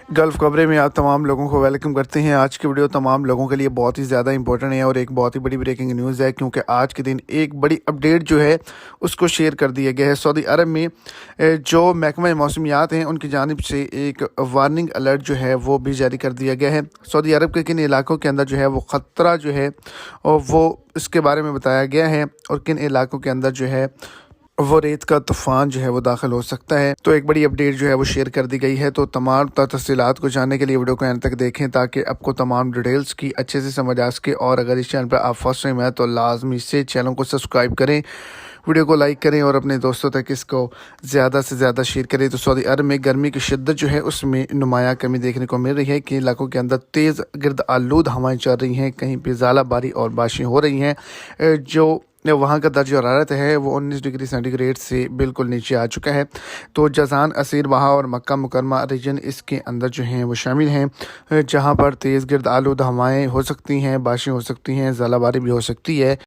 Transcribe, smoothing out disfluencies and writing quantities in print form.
Gulf खबरें में आप तमाम लोगों को वेलकम करते हैं। आज की वीडियो तमाम लोगों के लिए बहुत ही ज़्यादा इंपॉर्टेंट है और एक बहुत ही बड़ी ब्रेकिंग न्यूज़ है, क्योंकि आज के दिन एक बड़ी अपडेट जो है उसको शेयर कर दिया गया है। सऊदी अरब में जो महकमा मौसमियात हैं उनकी जानिब से एक वार्निंग अलर्ट जो है वो भी जारी कर दिया गया है। सऊदी अरब के किन इलाकों के अंदर जो है वो ख़तरा जो है और वो इसके बारे में बताया गया है, और किन इलाकों के अंदर जो है वो रेत का तूफ़ान जो है वो दाखिल हो सकता है। तो एक बड़ी अपडेट जो है वो शेयर कर दी गई है। तो तमाम तफसीलात को जानने के लिए वीडियो को एंड तक देखें, ताकि आपको तमाम डिटेल्स की अच्छे से समझ आ सके। और अगर इस चैनल पर आप फर्स्ट टाइम हैं तो लाजमी से चैनल को सब्सक्राइब करें, वीडियो को लाइक करें और अपने दोस्तों तक इसको ज़्यादा से ज़्यादा शेयर करें। तो सऊदी अरब में गर्मी की शिद्दत जो है उसमें नुमाया कमी देखने को मिल रही है कि इलाकों के अंदर तेज़ गिरद आलूद हवाएँ चल रही हैं, कहीं पर ज़ाला बारी और बारिशें हो रही हैं। जो वहाँ का दर्जा हरारत है वो 19 डिग्री सेंटीग्रेड से बिल्कुल नीचे आ चुका है। तो जज़ान, असीर बहा और मक्का मुकरमा रीजन इसके अंदर जो हैं वो शामिल हैं, जहाँ पर तेज़ गिरद आलूद हवाएँ हो सकती हैं, बारिशें हो सकती हैं, ज़ालाबारी भी हो सकती है।